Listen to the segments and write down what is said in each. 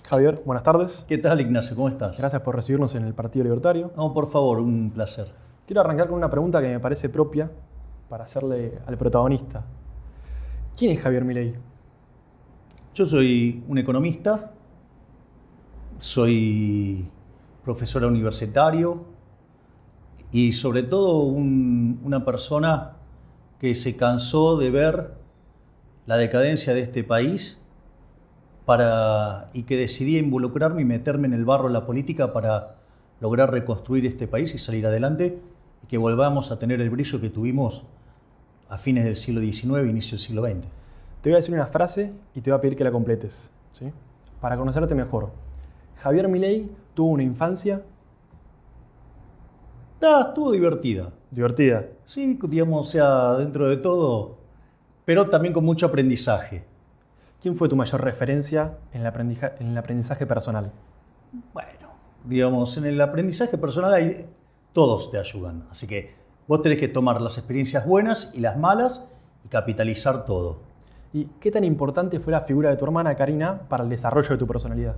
Javier, buenas tardes. ¿Qué tal, Ignacio? ¿Cómo estás? Gracias por recibirnos en el Partido Libertario. No, por favor, un placer. Quiero arrancar con una pregunta que me parece propia para hacerle al protagonista. ¿Quién es Javier Milei? Yo soy un economista, soy profesor universitario y sobre todo una persona que se cansó de ver la decadencia de este país y que decidí involucrarme y meterme en el barro de la política para lograr reconstruir este país y salir adelante y que volvamos a tener el brillo que tuvimos a fines del siglo XIX, inicio del siglo XX. Te voy a decir una frase y te voy a pedir que la completes, ¿sí? Para conocerte mejor. Javier Milei tuvo una infancia Estuvo divertida. divertida. Sí, digamos, o sea, dentro de todo, pero también con mucho aprendizaje. ¿Quién fue tu mayor referencia en el aprendizaje personal? Bueno, digamos, en el aprendizaje personal todos te ayudan. Así que vos tenés que tomar las experiencias buenas y las malas y capitalizar todo. ¿Y qué tan importante fue la figura de tu hermana Karina para el desarrollo de tu personalidad?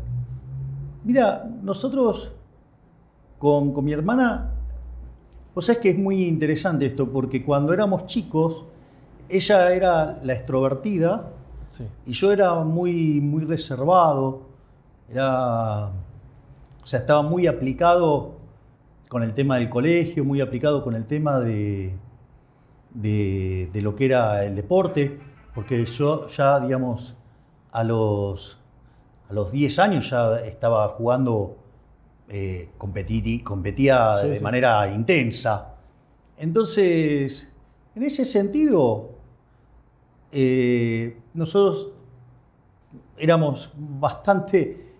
Mira, nosotros con mi hermana, vos sabés que es muy interesante esto, porque cuando éramos chicos, ella era la extrovertida, Sí. y yo era muy reservado, estaba muy aplicado con el tema del colegio, muy aplicado con el tema de lo que era el deporte, porque yo ya, digamos, a los 10 años ya estaba jugando, competía Sí, de sí. manera intensa. Entonces, en ese sentido, nosotros éramos bastante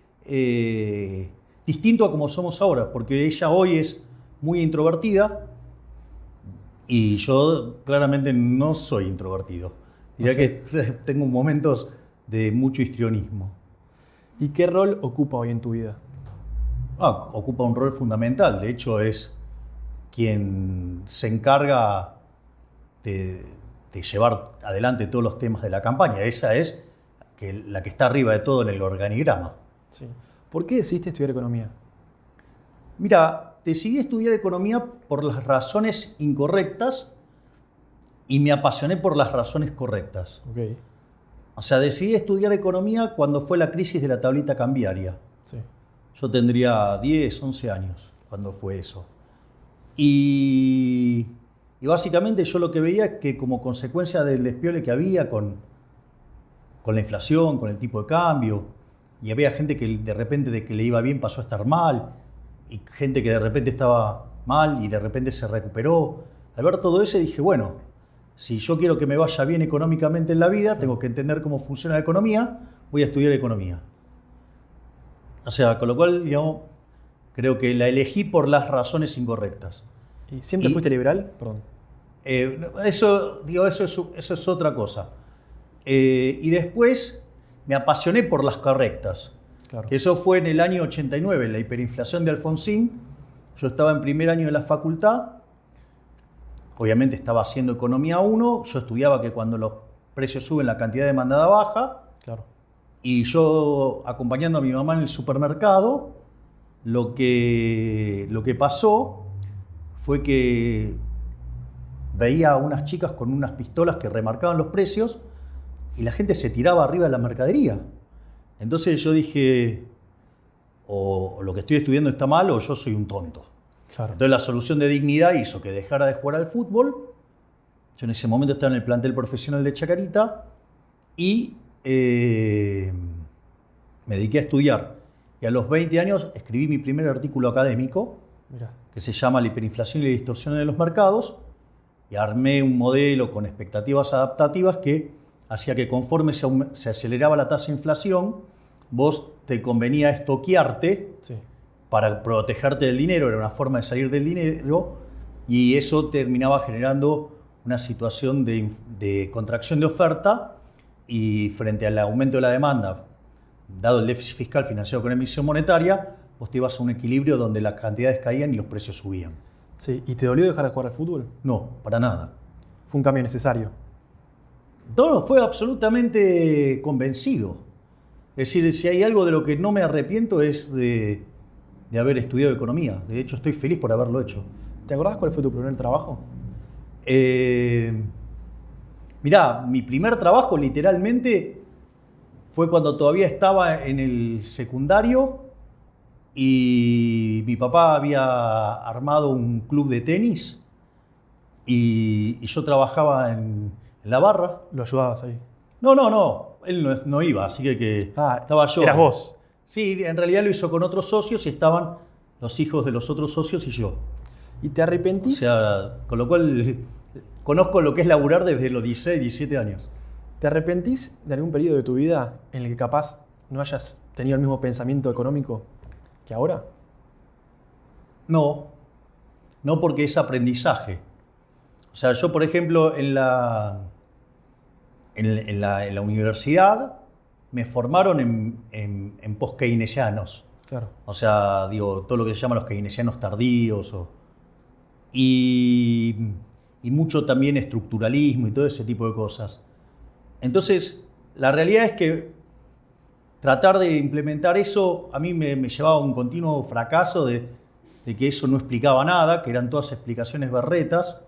distintos a como somos ahora, porque ella hoy es muy introvertida y yo claramente no soy introvertido. Diría que tengo momentos de mucho histrionismo. ¿Y qué rol ocupa hoy en tu vida? Ocupa un rol fundamental, de hecho es quien se encarga de llevar adelante todos los temas de la campaña. Esa es la que está arriba de todo en el organigrama. Sí. ¿Por qué decidiste estudiar economía? Mira, decidí estudiar economía por las razones incorrectas y me apasioné por las razones correctas. Ok. O sea, decidí estudiar economía cuando fue la crisis de la tablita cambiaria. Sí. Yo tendría 10, 11 años cuando fue eso. Y básicamente yo lo que veía es que como consecuencia del despiole que había con la inflación, con el tipo de cambio, y había gente que de repente de que le iba bien pasó a estar mal, y gente que de repente estaba mal y de repente se recuperó. Al ver todo eso dije, bueno, si yo quiero que me vaya bien económicamente en la vida, tengo que entender cómo funciona la economía, voy a estudiar economía. O sea, con lo cual, digamos, creo que la elegí por las razones incorrectas. ¿Y siempre fuiste liberal? Perdón. Eso es otra cosa. Y después me apasioné por las correctas. Claro. Que eso fue en el año 89, la hiperinflación de Alfonsín. Yo estaba en primer año de la facultad. Obviamente estaba haciendo economía 1. Yo estudiaba que cuando los precios suben la cantidad de demandada baja. Claro. Y yo acompañando a mi mamá en el supermercado, lo que pasó fue que veía a unas chicas con unas pistolas que remarcaban los precios y la gente se tiraba arriba de la mercadería. Entonces yo dije, o lo que estoy estudiando está mal o yo soy un tonto. Claro. Entonces la solución de dignidad hizo que dejara de jugar al fútbol. Yo en ese momento estaba en el plantel profesional de Chacarita y me dediqué a estudiar. Y a los 20 años escribí mi primer artículo académico, Mirá. que se llama La hiperinflación y la distorsión de los mercados, y armé un modelo con expectativas adaptativas que hacía que conforme se aceleraba la tasa de inflación, vos te convenía estoquearte Sí. para protegerte del dinero, era una forma de salir del dinero, y eso terminaba generando una situación de contracción de oferta, y frente al aumento de la demanda, dado el déficit fiscal financiado con emisión monetaria, vos te ibas a un equilibrio donde las cantidades caían y los precios subían. Sí. ¿Y te dolió dejar de jugar al fútbol? No, para nada. Fue un cambio necesario. Todo fue absolutamente convencido. Es decir, si hay algo de lo que no me arrepiento es de haber estudiado economía. De hecho, estoy feliz por haberlo hecho. ¿Te acordás cuál fue tu primer trabajo? Mirá, mi primer trabajo literalmente fue cuando todavía estaba en el secundario y mi papá había armado un club de tenis y yo trabajaba en la barra. ¿Lo ayudabas ahí? No, él no iba, así que estaba yo. Eras vos. Sí, en realidad lo hizo con otros socios y estaban los hijos de los otros socios y yo. ¿Y te arrepentís? O sea, con lo cual conozco lo que es laburar desde los 16, 17 años. ¿Te arrepentís de algún periodo de tu vida en el que capaz no hayas tenido el mismo pensamiento económico que ahora? No porque es aprendizaje. O sea, yo por ejemplo en la universidad me formaron en post-keynesianos. Claro. O sea, digo, todo lo que se llama los keynesianos tardíos y mucho también estructuralismo y todo ese tipo de cosas. Entonces, la realidad es que tratar de implementar eso a mí me llevaba a un continuo fracaso de que eso no explicaba nada, que eran todas explicaciones berretas.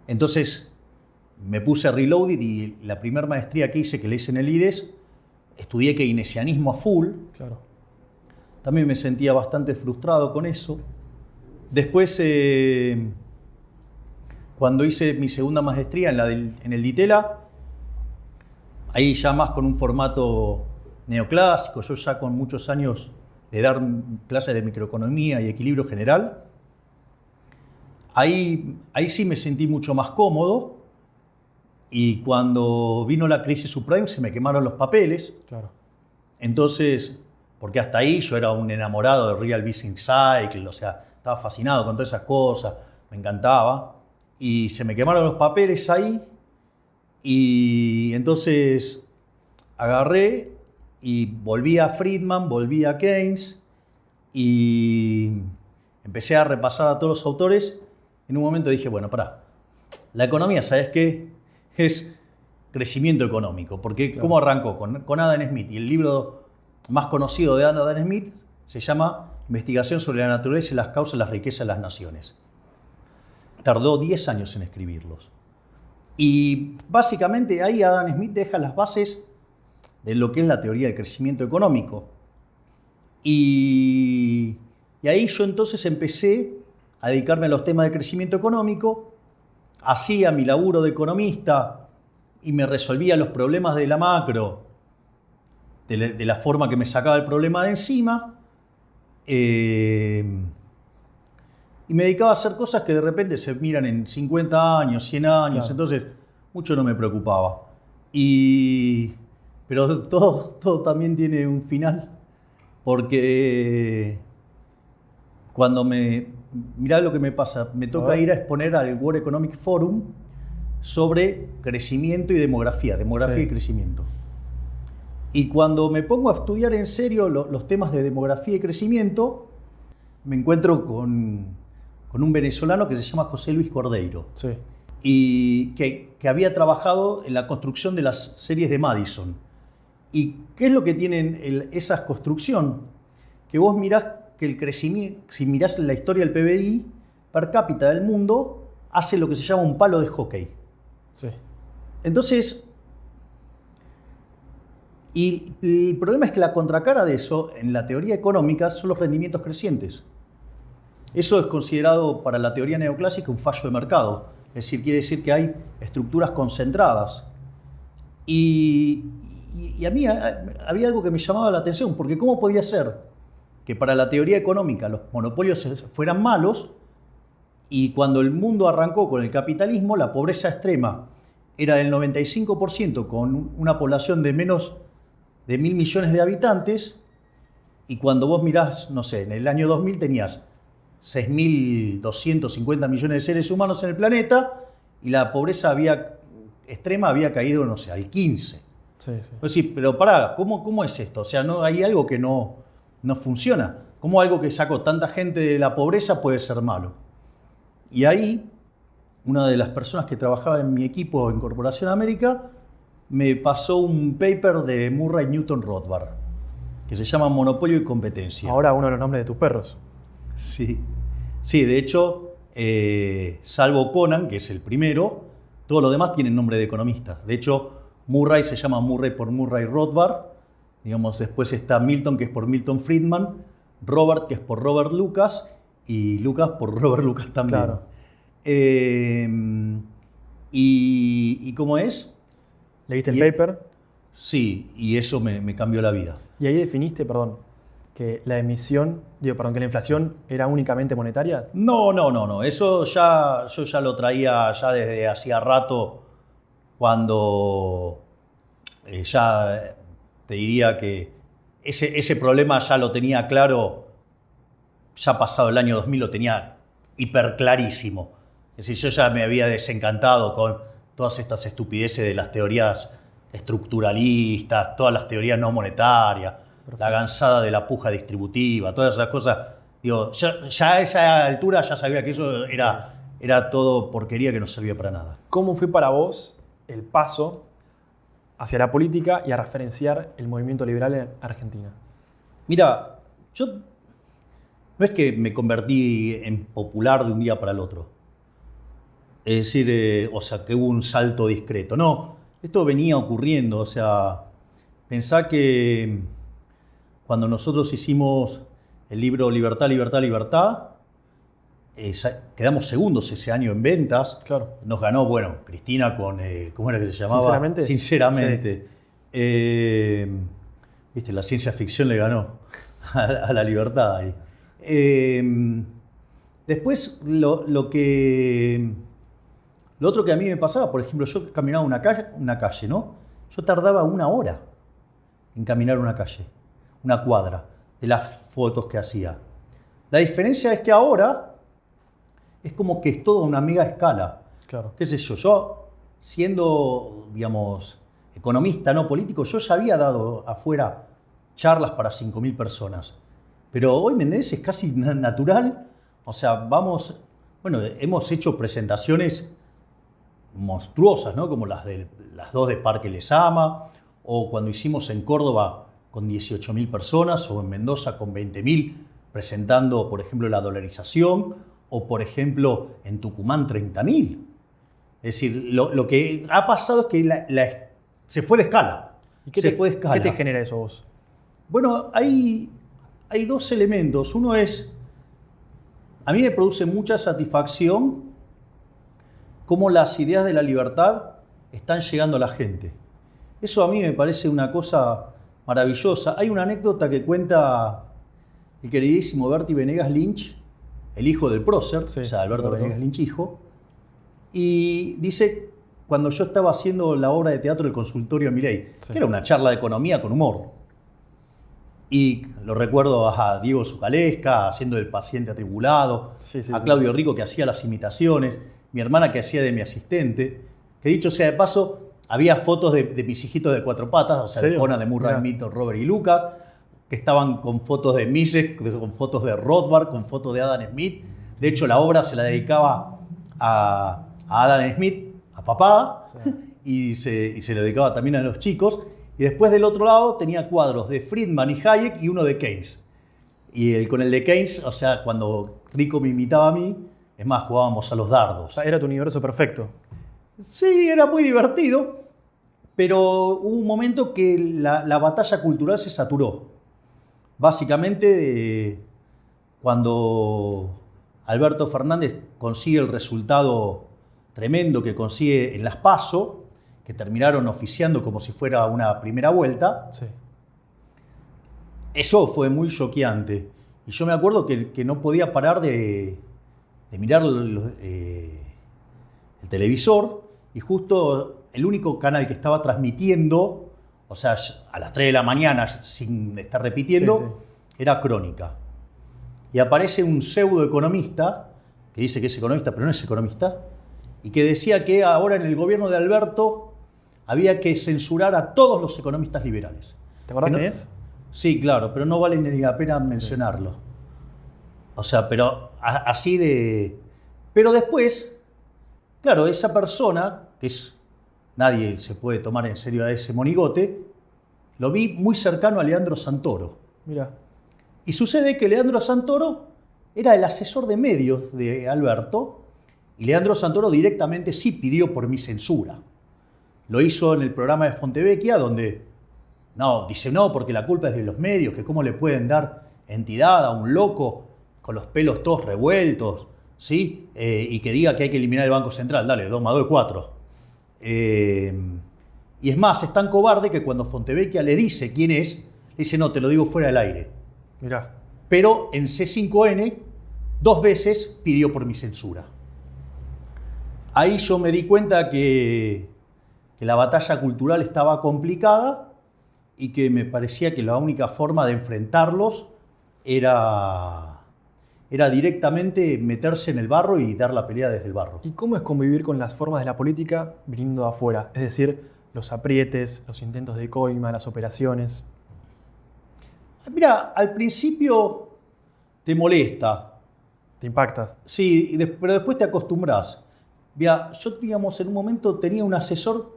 Entonces me puse Reloaded y la primera maestría que hice, que le hice en el IDES, estudié keynesianismo a full. Claro. También me sentía bastante frustrado con eso. Después, cuando hice mi segunda maestría en el DITELA, ahí ya más con un formato neoclásico, yo ya con muchos años de dar clases de microeconomía y equilibrio general, ahí sí me sentí mucho más cómodo y cuando vino la crisis subprime se me quemaron los papeles. Claro. Entonces, porque hasta ahí yo era un enamorado de Real Business Cycle, o sea, estaba fascinado con todas esas cosas, me encantaba. Y se me quemaron los papeles ahí y entonces agarré y volví a Friedman, volví a Keynes y empecé a repasar a todos los autores. En un momento dije, bueno, pará, la economía, ¿sabes qué? Es crecimiento económico, porque claro. ¿Cómo arrancó? Con Adam Smith, y el libro más conocido de Adam Smith se llama Investigación sobre la naturaleza y las causas de las riquezas de las naciones. Tardó 10 años en escribirlos. Y básicamente ahí Adam Smith deja las bases de lo que es la teoría del crecimiento económico. Y ahí yo entonces empecé a dedicarme a los temas de crecimiento económico, hacía mi laburo de economista y me resolvía los problemas de la macro de la forma que me sacaba el problema de encima. Y me dedicaba a hacer cosas que de repente se miran en 50 años, 100 años, claro. Entonces mucho no me preocupaba. Pero todo también tiene un final, porque cuando mirá lo que me pasa, me toca ir a exponer al World Economic Forum sobre crecimiento y demografía sí. Y crecimiento. Y cuando me pongo a estudiar en serio los temas de demografía y crecimiento, me encuentro con un venezolano que se llama José Luis Cordeiro. Sí. Y que había trabajado en la construcción de las series de Madison. ¿Y qué es lo que tienen esa construcción? Que vos mirás que el crecimiento, si mirás la historia del PBI per cápita del mundo, hace lo que se llama un palo de hockey. Sí. Entonces, y el problema es que la contracara de eso, en la teoría económica, son los rendimientos crecientes. Eso es considerado para la teoría neoclásica un fallo de mercado. Es decir, quiere decir que hay estructuras concentradas. Y a mí había algo que me llamaba la atención, porque ¿cómo podía ser que para la teoría económica los monopolios fueran malos y cuando el mundo arrancó con el capitalismo, la pobreza extrema era del 95% con una población de menos de 1.000 millones de habitantes y cuando vos mirás, no sé, en el año 2000 tenías 6.250 millones de seres humanos en el planeta y la pobreza extrema había caído, no sé, al 15%. Sí. Es decir, pero pará, ¿cómo es esto? O sea, no hay algo que no funciona. ¿Cómo algo que sacó tanta gente de la pobreza puede ser malo? Y ahí, una de las personas que trabajaba en mi equipo en Corporación América me pasó un paper de Murray Newton Rothbard, que se llama Monopolio y Competencia. Ahora uno de los nombres de tus perros. Sí, sí, de hecho, salvo Conan, que es el primero, todos los demás tienen nombre de economistas. De hecho, Murray se llama Murray por Murray Rothbard. Digamos, después está Milton, que es por Milton Friedman, Robert, que es por Robert Lucas, y Lucas por Robert Lucas también. Claro. ¿Y cómo es? ¿Leíste el paper? Sí, y eso me cambió la vida. Y ahí definiste, perdón, que la que la inflación era únicamente monetaria. No. Eso yo ya lo traía ya desde hacía rato, cuando ya te diría que ese problema ya lo tenía claro, ya pasado el año 2000 lo tenía hiperclarísimo. Es decir, yo ya me había desencantado con todas estas estupideces de las teorías estructuralistas, todas las teorías no monetarias, la gansada de la puja distributiva, todas esas cosas. Digo, ya a esa altura ya sabía que eso era todo porquería que no servía para nada. ¿Cómo fue para vos el paso hacia la política y a referenciar el movimiento liberal en Argentina? Mira, yo no es que me convertí en popular de un día para el otro. Es decir, o sea, que hubo un salto discreto. No, esto venía ocurriendo. O sea, pensá que cuando nosotros hicimos el libro Libertad, Libertad, Libertad, quedamos segundos ese año en ventas. Claro. Nos ganó, bueno, Cristina con, ¿cómo era que se llamaba? Sinceramente. Sinceramente. Sí. Viste, la ciencia ficción le ganó a la libertad ahí. Después, lo otro que a mí me pasaba, por ejemplo, yo caminaba una calle, ¿no? Yo tardaba 1 hora en caminar una calle, una cuadra, de las fotos que hacía. La diferencia es que ahora es como que es todo una mega escala. Claro. ¿Qué sé yo? Siendo, digamos, economista, no político, yo ya había dado afuera charlas para 5.000 personas. Pero hoy, ¿me entendés? Es casi natural. O sea, hemos hecho presentaciones monstruosas, ¿no? Como las 2 de Parque Lezama, o cuando hicimos en Córdoba con 18.000 personas, o en Mendoza con 20.000, presentando, por ejemplo, la dolarización, o por ejemplo, en Tucumán 30.000. Es decir, lo que ha pasado es que se fue de escala. ¿Y qué te genera eso vos? Bueno, hay 2 elementos. Uno es, a mí me produce mucha satisfacción cómo las ideas de la libertad están llegando a la gente. Eso a mí me parece una cosa maravillosa. Hay una anécdota que cuenta el queridísimo Berti Venegas Lynch, el hijo del prócer, sí, o sea, Alberto Venegas Lynch hijo, y dice, cuando yo estaba haciendo la obra de teatro El Consultorio de Milei, sí, que era una charla de economía con humor, y lo recuerdo a Diego Zucalesca haciendo el paciente atribulado, sí, a Claudio Rico que hacía las imitaciones, mi hermana que hacía de mi asistente, que dicho sea de paso, había fotos de mis hijitos de 4 patas, o sea, de Conan, de Murray, Milton, Robert y Lucas, que estaban con fotos de Mises, con fotos de Rothbard, con fotos de Adam Smith. De hecho, la obra se la dedicaba a Adam Smith, a papá, sí, y se lo dedicaba también a los chicos. Y después del otro lado tenía cuadros de Friedman y Hayek y uno de Keynes. Y con el de Keynes, o sea, cuando Rico me imitaba a mí, es más, jugábamos a los dardos. O sea, era tu universo perfecto. Sí, era muy divertido, pero hubo un momento que la batalla cultural se saturó. Básicamente, cuando Alberto Fernández consigue el resultado tremendo que consigue en las PASO, que terminaron oficiando como si fuera una primera vuelta, sí, eso fue muy choqueante. Y yo me acuerdo que no podía parar de mirar el televisor, y justo el único canal que estaba transmitiendo, o sea, a las 3 de la mañana, sin estar repitiendo, sí, sí, era Crónica. Y aparece un pseudoeconomista, que dice que es economista, pero no es economista, y que decía que ahora en el gobierno de Alberto había que censurar a todos los economistas liberales. ¿Te acordás quién es? Sí, claro, pero no vale ni la pena mencionarlo. O sea, pero así de... Pero después, claro, esa persona, que es nadie se puede tomar en serio a ese monigote, lo vi muy cercano a Leandro Santoro. Mira. Y sucede que Leandro Santoro era el asesor de medios de Alberto, y Leandro Santoro directamente sí pidió por mi censura. Lo hizo en el programa de Fontevecchia, donde dice no, porque la culpa es de los medios, que cómo le pueden dar entidad a un loco con los pelos todos revueltos, ¿sí? Y que diga que hay que eliminar el Banco Central. Dale, 2 más 2 es 4. Y es más, es tan cobarde que cuando Fontevecchia le dice quién es, le dice no, te lo digo fuera del aire. Mirá. Pero en C5N 2 veces pidió por mi censura. Ahí yo me di cuenta que la batalla cultural estaba complicada y que me parecía que la única forma de enfrentarlos era directamente meterse en el barro y dar la pelea desde el barro. ¿Y cómo es convivir con las formas de la política viniendo de afuera? Es decir, los aprietes, los intentos de coima, las operaciones. Mira, al principio te molesta. ¿Te impacta? Sí, pero después te acostumbras. Mira, yo, digamos, en un momento tenía un asesor,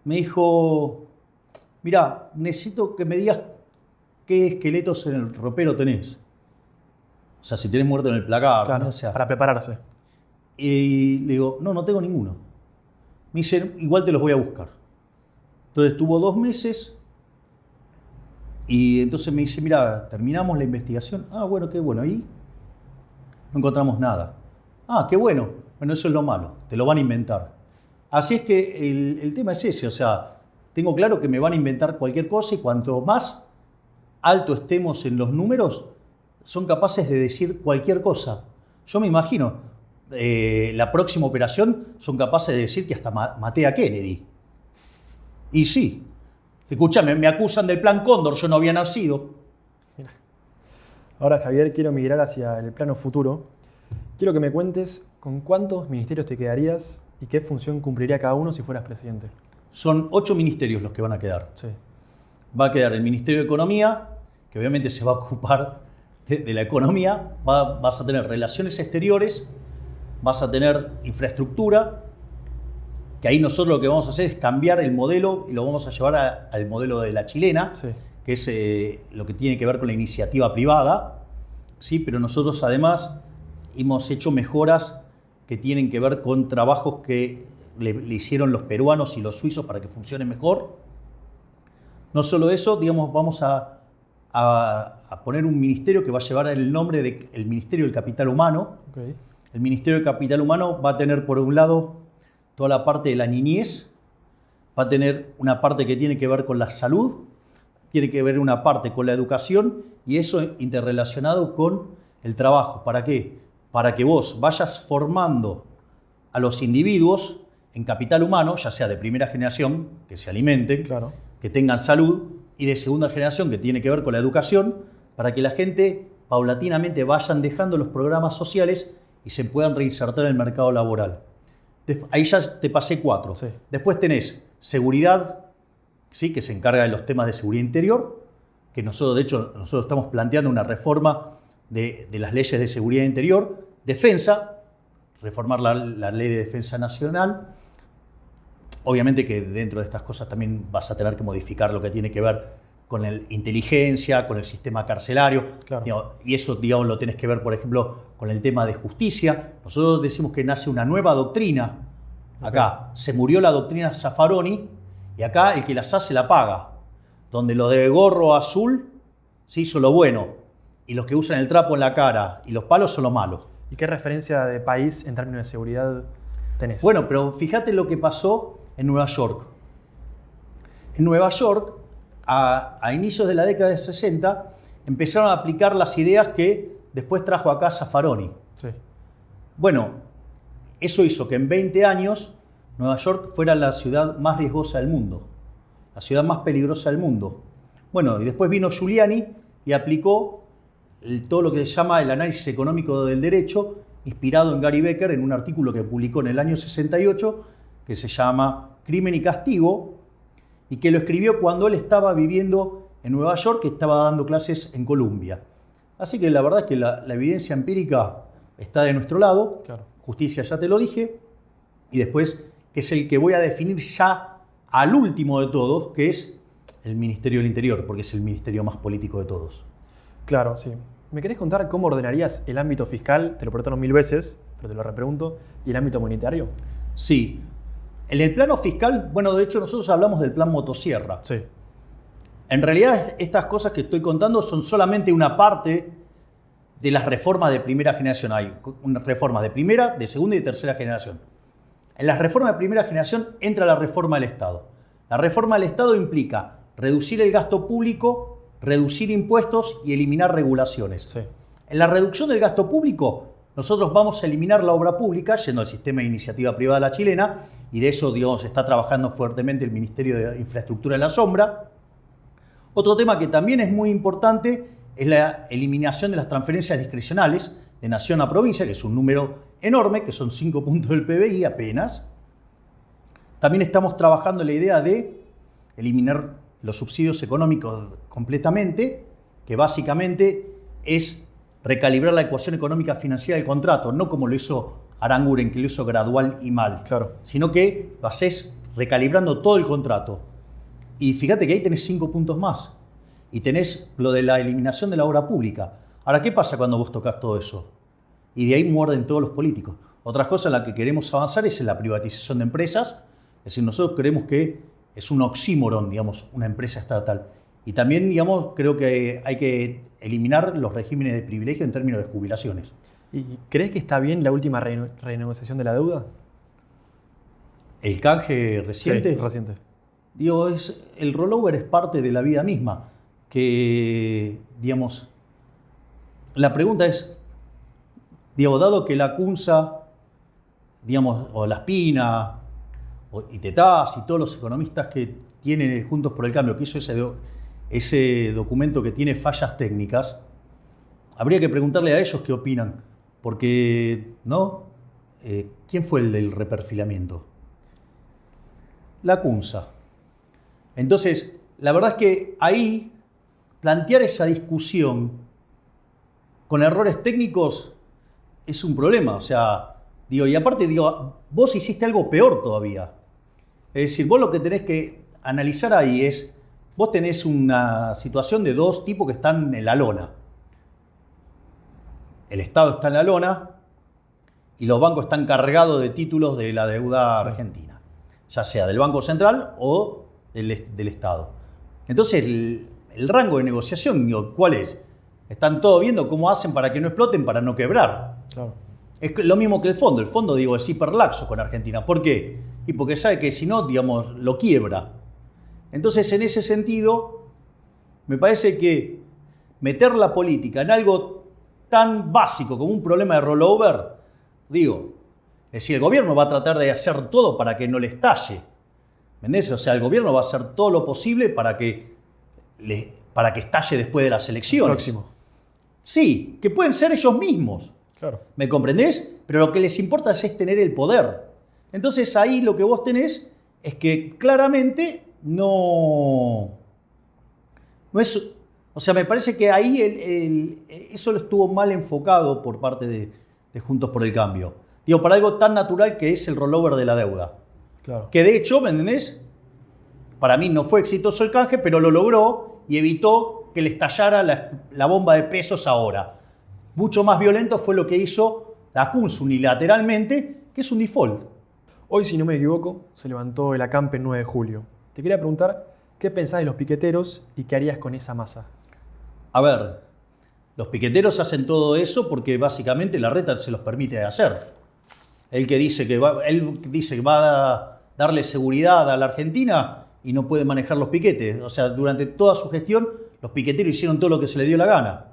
me dijo, mira, necesito que me digas qué esqueletos en el ropero tenés. O sea, si tenés muerto en el placar. Claro, ¿no? O sea, para prepararse. y le digo, no tengo ninguno. Me dice, igual te los voy a buscar. Entonces estuvo 2 meses y entonces me dice, mira, terminamos la investigación. Ah, bueno, qué bueno. ¿Y? No encontramos nada. Ah, qué bueno. Bueno, eso es lo malo. Te lo van a inventar. Así es que el tema es ese. O sea, tengo claro que me van a inventar cualquier cosa y cuanto más alto estemos en los números, son capaces de decir cualquier cosa. Yo me imagino, la próxima operación son capaces de decir que hasta maté a Kennedy. Y sí. Escúchame, me acusan del plan Cóndor, yo no había nacido. Mira. Ahora, Javier, quiero migrar hacia el plano futuro. Quiero que me cuentes con cuántos ministerios te quedarías y qué función cumpliría cada uno si fueras presidente. Son 8 ministerios los que van a quedar. Sí. Va a quedar el Ministerio de Economía, que obviamente se va a ocupar de la economía. Vas a tener relaciones exteriores, vas a tener infraestructura, que ahí nosotros lo que vamos a hacer es cambiar el modelo y lo vamos a llevar al modelo de la chilena, Sí. que es lo que tiene que ver con la iniciativa privada, ¿sí? Pero nosotros además hemos hecho mejoras que tienen que ver con trabajos que le hicieron los peruanos y los suizos para que funcione mejor. No solo eso, digamos, vamos a poner un ministerio que va a llevar el nombre del Ministerio del Capital Humano. Okay. El Ministerio del Capital Humano va a tener, por un lado, toda la parte de la niñez, va a tener una parte que tiene que ver con la salud, tiene que ver una parte con la educación y eso interrelacionado con el trabajo. ¿Para qué? Para que vos vayas formando a los individuos en capital humano, ya sea de primera generación, que se alimenten, Claro. que tengan salud, y de segunda generación, que tiene que ver con la educación, para que la gente paulatinamente vayan dejando los programas sociales y se puedan reinsertar en el mercado laboral. Ahí ya te pasé 4. Sí. Después tenés seguridad, ¿sí? Que se encarga de los temas de seguridad interior, que nosotros, de hecho, nosotros estamos planteando una reforma de las leyes de seguridad interior. Defensa, reformar la ley de defensa nacional. Obviamente que dentro de estas cosas también vas a tener que modificar lo que tiene que ver con la inteligencia, con el sistema carcelario. Claro. Y eso, digamos, lo tenés que ver, por ejemplo, con el tema de justicia. Nosotros decimos que nace una nueva doctrina. Acá se murió la doctrina Zaffaroni y acá el que las hace la paga. Donde lo de gorro azul se hizo lo bueno y los que usan el trapo en la cara y los palos son los malos. ¿Y qué referencia de país en términos de seguridad tenés? Bueno, pero fíjate lo que pasó en Nueva York. En Nueva York, a inicios de la década de 60, empezaron a aplicar las ideas que después trajo acá Zaffaroni. Sí. Bueno, eso hizo que en 20 años Nueva York fuera la ciudad más riesgosa del mundo, la ciudad más peligrosa del mundo. Bueno, y después vino Giuliani y aplicó todo lo que se llama el análisis económico del derecho, inspirado en Gary Becker, en un artículo que publicó en el año 68, que se llama Crimen y Castigo, y que lo escribió cuando él estaba viviendo en Nueva York, que estaba dando clases en Columbia. Así que la verdad es que la evidencia empírica está de nuestro lado. Claro. Justicia ya te lo dije. Y después, que es el que voy a definir ya al último de todos, que es el Ministerio del Interior, porque es el ministerio más político de todos. Claro, sí. ¿Me querés contar cómo ordenarías el ámbito fiscal? Te lo preguntaron 1000 veces, pero te lo repregunto. ¿Y el ámbito monetario? Sí. En el plano fiscal, bueno, de hecho nosotros hablamos del plan motosierra. Sí. En realidad estas cosas que estoy contando son solamente una parte de las reformas de primera generación. Hay reformas de primera, de segunda y de tercera generación. En las reformas de primera generación entra la reforma del Estado. La reforma del Estado implica reducir el gasto público, reducir impuestos y eliminar regulaciones. Sí. En la reducción del gasto público, nosotros vamos a eliminar la obra pública, yendo al sistema de iniciativa privada a la chilena, y de eso, digamos, está trabajando fuertemente el Ministerio de Infraestructura en la sombra. Otro tema que también es muy importante es la eliminación de las transferencias discrecionales de nación a provincia, que es un número enorme, que son 5 puntos del PBI apenas. También estamos trabajando en la idea de eliminar los subsidios económicos completamente, que básicamente es recalibrar la ecuación económica financiera del contrato, no como lo hizo Aranguren, que lo hizo gradual y mal, Claro. sino que lo haces recalibrando todo el contrato. Y fíjate que ahí tenés 5 puntos más. Y tenés lo de la eliminación de la obra pública. Ahora, ¿qué pasa cuando vos tocas todo eso? Y de ahí muerden todos los políticos. Otra cosa en la que queremos avanzar es en la privatización de empresas. Es decir, nosotros creemos que es un oxímoron, digamos, una empresa estatal. Y también, digamos, creo que hay que eliminar los regímenes de privilegio en términos de jubilaciones. ¿Y crees que está bien la última renegociación de la deuda? El canje reciente, Sí, reciente. digo, el rollover es parte de la vida misma. Que, digamos, la pregunta es, digo, dado que la CUNSA, digamos, o la Spina, y Tetaz y todos los economistas que tienen Juntos por el Cambio, que hizo ese documento que tiene fallas técnicas, habría que preguntarle a ellos qué opinan. Porque, ¿no? ¿Quién fue el del reperfilamiento? La CUNSA. Entonces, la verdad es que ahí plantear esa discusión con errores técnicos es un problema. O sea, digo, y aparte, digo, vos hiciste algo peor todavía. Es decir, vos lo que tenés que analizar ahí es, vos tenés una situación de dos tipos que están en la lona. El Estado está en la lona y los bancos están cargados de títulos de la deuda argentina, ya sea del Banco Central o del Estado. Entonces, el rango de negociación, digo, ¿cuál es? Están todos viendo cómo hacen para que no exploten, para no quebrar. Claro. Es lo mismo que el fondo. El fondo, digo, es hiperlaxo con Argentina. ¿Por qué? Y porque sabe que si no, digamos, lo quiebra. Entonces, en ese sentido, me parece que meter la política en algo tan básico como un problema de rollover, digo, es decir, el gobierno va a tratar de hacer todo para que no le estalle. ¿Me entendés? O sea, el gobierno va a hacer todo lo posible para que estalle después de las elecciones. Próximo. Sí, que pueden ser ellos mismos. Claro. ¿Me comprendés? Pero lo que les importa es tener el poder. Entonces ahí lo que vos tenés es que claramente no es... O sea, me parece que ahí eso lo estuvo mal enfocado por parte de Juntos por el Cambio. Digo, para algo tan natural que es el rollover de la deuda. Claro. Que de hecho, ¿me entendés? Para mí no fue exitoso el canje, pero lo logró y evitó que le estallara la bomba de pesos ahora. Mucho más violento fue lo que hizo la CUNSA unilateralmente, que es un default. Hoy, si no me equivoco, se levantó el acampe el 9 de julio. Te quería preguntar, ¿qué pensás de los piqueteros y qué harías con esa masa? A ver, los piqueteros hacen todo eso porque básicamente la reta se los permite hacer. Él dice que va a darle seguridad a la Argentina y no puede manejar los piquetes. O sea, durante toda su gestión, los piqueteros hicieron todo lo que se les dio la gana.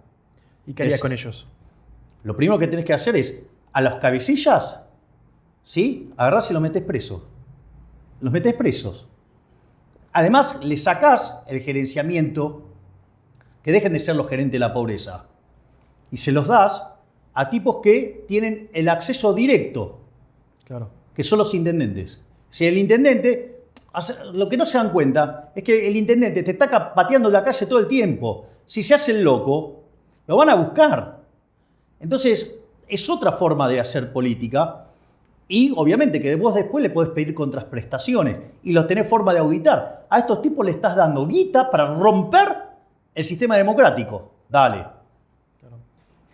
¿Y qué harías con ellos? Lo primero que tenés que hacer es, a los cabecillas, ¿sí? Agarrás y los metés presos. Los metés presos. Además, le sacás el gerenciamiento, que dejen de ser los gerentes de la pobreza, y se los das a tipos que tienen el acceso directo, Claro. que son los intendentes. Si el intendente, lo que no se dan cuenta es que el intendente te está pateando la calle todo el tiempo. Si se hace el loco, lo van a buscar. Entonces, es otra forma de hacer política Y obviamente que vos después le podés pedir contraprestaciones y los tenés forma de auditar. A estos tipos le estás dando guita para romper el sistema democrático. Dale. Claro.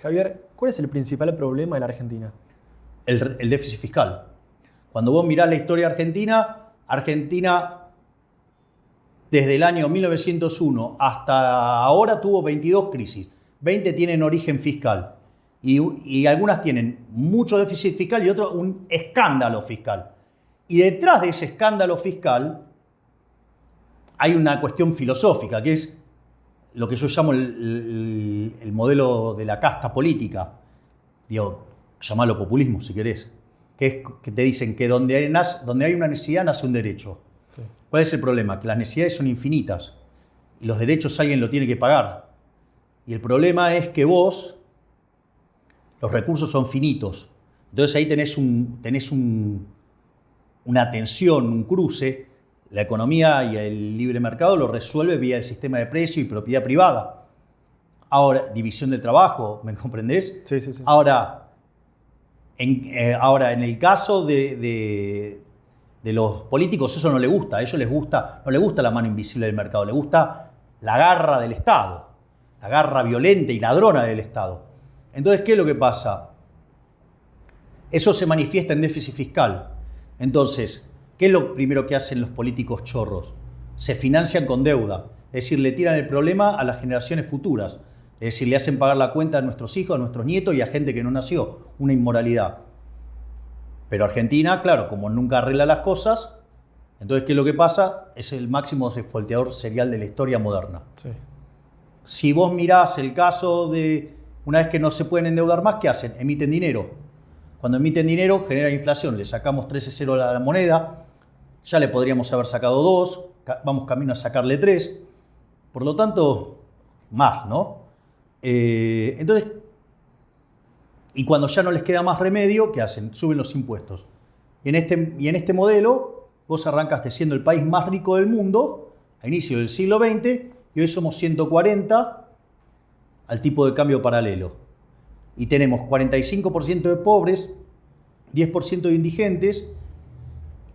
Javier, ¿cuál es el principal problema de la Argentina? El déficit fiscal. Cuando vos mirás la historia Argentina desde el año 1901 hasta ahora tuvo 22 crisis. 20 tienen origen fiscal. Y algunas tienen mucho déficit fiscal y otras un escándalo fiscal. Y detrás de ese escándalo fiscal hay una cuestión filosófica, que es lo que yo llamo el modelo de la casta política. Digo, llamalo populismo si querés. Que es que te dicen que donde hay una necesidad nace un derecho. Sí. ¿Cuál es el problema? Que las necesidades son infinitas y los derechos alguien lo tiene que pagar. Y el problema es que los recursos son finitos. Entonces ahí tenés una tensión, un cruce. La economía y el libre mercado lo resuelve vía el sistema de precio y propiedad privada. Ahora, división del trabajo, ¿me comprendés? Sí, sí, sí. Ahora, en el caso de los políticos eso no les gusta. A ellos no les gusta la mano invisible del mercado, les gusta la garra del Estado, la garra violenta y ladrona del Estado. Entonces, ¿qué es lo que pasa? Eso se manifiesta en déficit fiscal. Entonces, ¿qué es lo primero que hacen los políticos chorros? Se financian con deuda, es decir, le tiran el problema a las generaciones futuras. Es decir, le hacen pagar la cuenta a nuestros hijos, a nuestros nietos y a gente que no nació. Una inmoralidad. Pero Argentina, claro, como nunca arregla las cosas, entonces, ¿qué es lo que pasa? Es el máximo defaulteador serial de la historia moderna. Sí. Si vos mirás el caso de una vez que no se pueden endeudar más, ¿qué hacen? Emiten dinero. Cuando emiten dinero, genera inflación. Le sacamos 13,0 a la moneda, ya le podríamos haber sacado 2, vamos camino a sacarle 3. Por lo tanto, más, ¿no? Entonces, y cuando ya no les queda más remedio, ¿qué hacen? Suben los impuestos. Y en este modelo, vos arrancaste siendo el país más rico del mundo a inicio del siglo XX y hoy somos 140 al tipo de cambio paralelo. Y tenemos 45% de pobres, 10% de indigentes,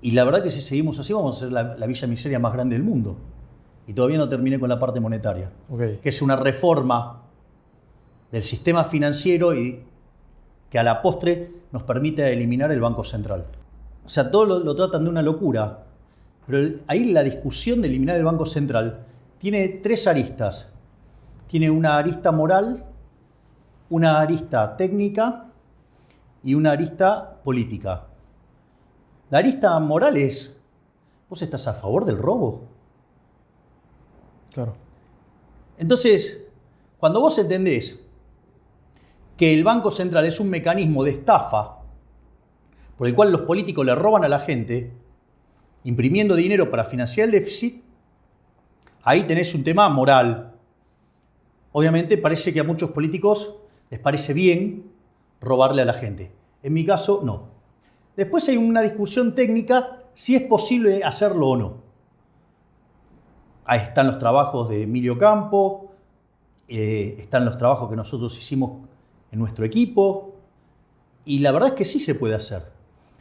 y la verdad que si seguimos así vamos a ser la villa miseria más grande del mundo. Y todavía no terminé con la parte monetaria, Okay. que es una reforma del sistema financiero y que a la postre nos permite eliminar el Banco Central. O sea, todo lo tratan de una locura, pero ahí la discusión de eliminar el Banco Central tiene 3 aristas. Tiene una arista moral, una arista técnica y una arista política. La arista moral es, ¿vos estás a favor del robo? Claro. Entonces, cuando vos entendés que el Banco Central es un mecanismo de estafa por el cual los políticos le roban a la gente, imprimiendo dinero para financiar el déficit, ahí tenés un tema moral. Obviamente parece que a muchos políticos les parece bien robarle a la gente. En mi caso, no. Después hay una discusión técnica si es posible hacerlo o no. Ahí están los trabajos de Emilio Campo, están los trabajos que nosotros hicimos en nuestro equipo, y la verdad es que sí se puede hacer.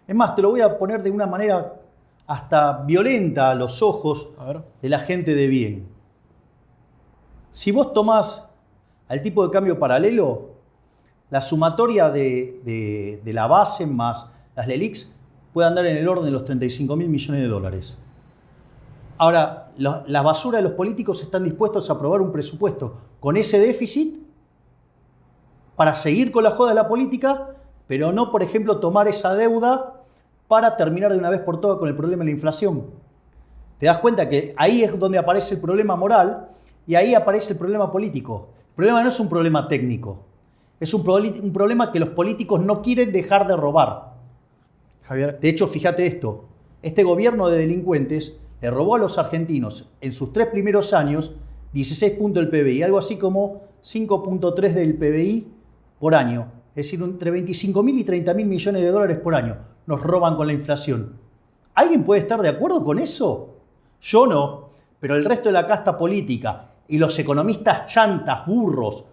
Es más, te lo voy a poner de una manera hasta violenta a los ojos de la gente de bien. Si vos tomás al tipo de cambio paralelo, la sumatoria de la base más las LELIQs puede andar en el orden de los 35.000 millones de dólares. Ahora, la basura de los políticos están dispuestos a aprobar un presupuesto con ese déficit para seguir con la joda de la política, pero no, por ejemplo, tomar esa deuda para terminar de una vez por todas con el problema de la inflación. Te das cuenta que ahí es donde aparece el problema moral y ahí aparece el problema político. El problema no es un problema técnico, es un problema que los políticos no quieren dejar de robar. Javier. De hecho, fíjate esto, este gobierno de delincuentes le robó a los argentinos en sus 3 primeros años 16 puntos del PBI, algo así como 5.3 del PBI por año. Es decir, entre 25.000 y 30.000 millones de dólares por año nos roban con la inflación. ¿Alguien puede estar de acuerdo con eso? Yo no, pero el resto de la casta política y los economistas chantas, burros,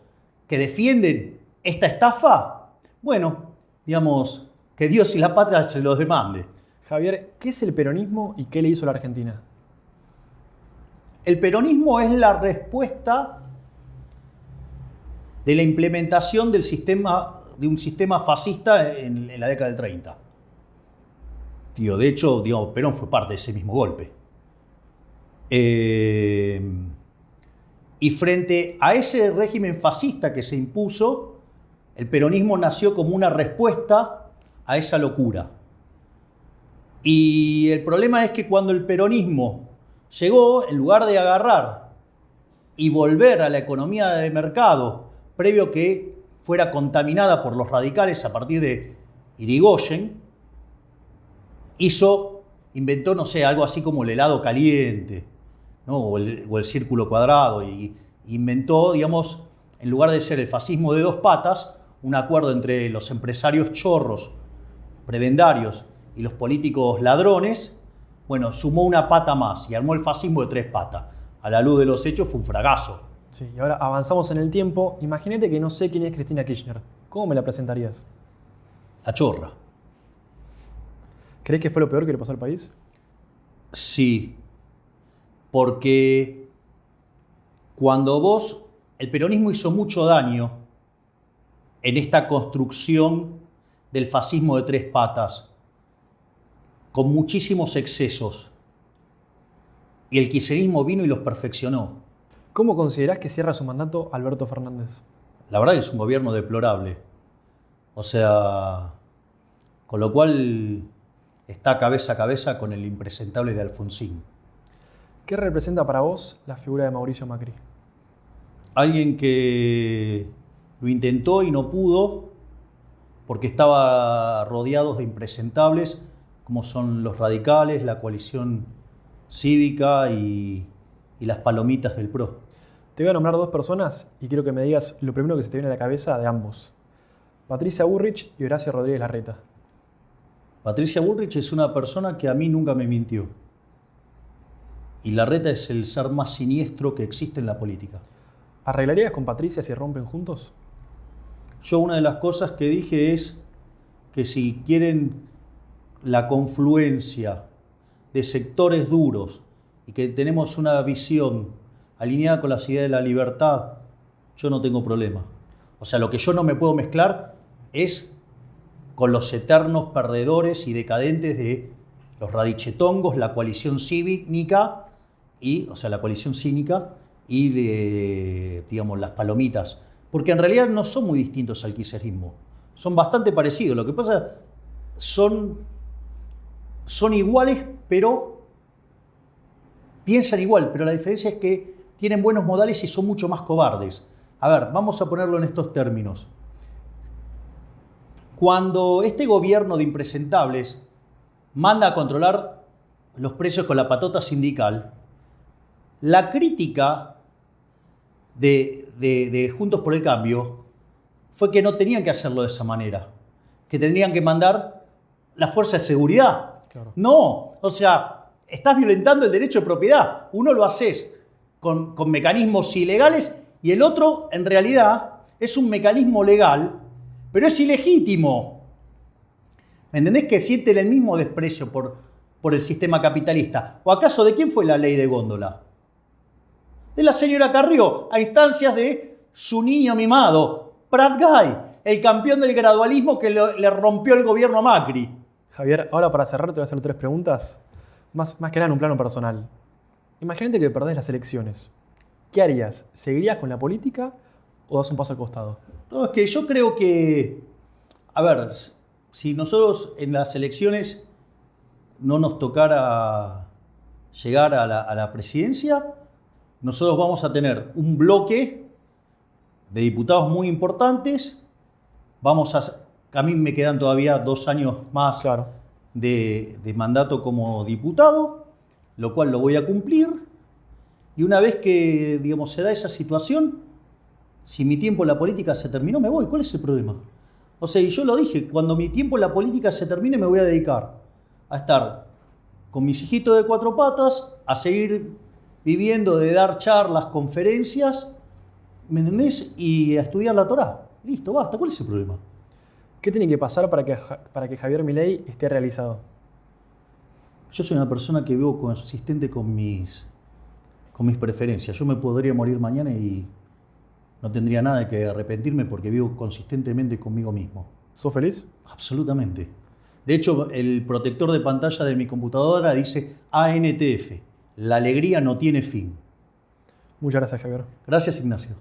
que defienden esta estafa, bueno, digamos, que Dios y la patria se los demande. Javier, ¿qué es el peronismo y qué le hizo a la Argentina? El peronismo es la respuesta de la implementación de un sistema fascista en la década del 30. De hecho, Perón fue parte de ese mismo golpe. Y frente a ese régimen fascista que se impuso, el peronismo nació como una respuesta a esa locura. Y el problema es que cuando el peronismo llegó, en lugar de agarrar y volver a la economía de mercado, previo que fuera contaminada por los radicales a partir de Irigoyen, inventó, no sé, algo así como el helado caliente, ¿no? o el círculo cuadrado, y inventó, digamos, en lugar de ser el fascismo de dos patas, un acuerdo entre los empresarios chorros, prebendarios, y los políticos ladrones. Bueno, sumó una pata más y armó el fascismo de tres patas. A la luz de los hechos fue un fracaso. Sí, y ahora avanzamos en el tiempo. Imagínate que no sé quién es Cristina Kirchner. ¿Cómo me la presentarías? La chorra. ¿Crees que fue lo peor que le pasó al país? Sí, porque el peronismo hizo mucho daño en esta construcción del fascismo de tres patas, con muchísimos excesos. Y el kirchnerismo vino y los perfeccionó. ¿Cómo considerás que cierra su mandato Alberto Fernández? La verdad que es un gobierno deplorable. O sea, con lo cual está cabeza a cabeza con el impresentable de Alfonsín. ¿Qué representa para vos la figura de Mauricio Macri? Alguien que lo intentó y no pudo porque estaba rodeado de impresentables como son los radicales, la coalición cívica y las palomitas del PRO. Te voy a nombrar dos personas y quiero que me digas lo primero que se te viene a la cabeza de ambos. Patricia Bullrich y Horacio Rodríguez Larreta. Patricia Bullrich es una persona que a mí nunca me mintió. Y Larreta es el ser más siniestro que existe en la política. ¿Arreglarías con Patricia si rompen juntos? Yo una de las cosas que dije es que si quieren la confluencia de sectores duros y que tenemos una visión alineada con las ideas de la libertad, yo no tengo problema. O sea, lo que yo no me puedo mezclar es con los eternos perdedores y decadentes de los radichetongos, la coalición cívica y digamos, las palomitas. Porque en realidad no son muy distintos al kirchnerismo. Son bastante parecidos. Lo que pasa son iguales, pero piensan igual. Pero la diferencia es que tienen buenos modales y son mucho más cobardes. A ver, vamos a ponerlo en estos términos. Cuando este gobierno de impresentables manda a controlar los precios con la patota sindical, la crítica de Juntos por el Cambio fue que no tenían que hacerlo de esa manera, que tendrían que mandar la fuerza de seguridad. Claro. No, o sea, estás violentando el derecho de propiedad. Uno lo haces con mecanismos ilegales y el otro, en realidad, es un mecanismo legal, pero es ilegítimo. ¿Me entendés? Que sienten el mismo desprecio por el sistema capitalista. ¿O acaso de quién fue la ley de góndola? De la señora Carrió, a instancias de su niño mimado, Prat Guy, el campeón del gradualismo que le rompió el gobierno a Macri. Javier, ahora para cerrar te voy a hacer 3 preguntas, más que nada en un plano personal. Imagínate que perdés las elecciones. ¿Qué harías? ¿Seguirías con la política o das un paso al costado? No, es que yo creo que, a ver, si nosotros en las elecciones no nos tocara llegar a la presidencia, nosotros vamos a tener un bloque de diputados muy importantes. A mí me quedan todavía 2 años más Claro. de mandato como diputado, lo cual lo voy a cumplir. Y una vez que, digamos, se da esa situación, si mi tiempo en la política se terminó, me voy. ¿Cuál es el problema? O sea, y yo lo dije, cuando mi tiempo en la política se termine, me voy a dedicar a estar con mis hijitos de 4 patas, a seguir viviendo de dar charlas, conferencias, ¿me entendés? Y a estudiar la Torá. Listo, basta. ¿Cuál es el problema? ¿Qué tiene que pasar para que Javier Milei esté realizado? Yo soy una persona que vivo consistente con mis preferencias. Yo me podría morir mañana y no tendría nada de que arrepentirme porque vivo consistentemente conmigo mismo. ¿Sos feliz? Absolutamente. De hecho, el protector de pantalla de mi computadora dice ANTF, la alegría no tiene fin. Muchas gracias, Javier. Gracias, Ignacio.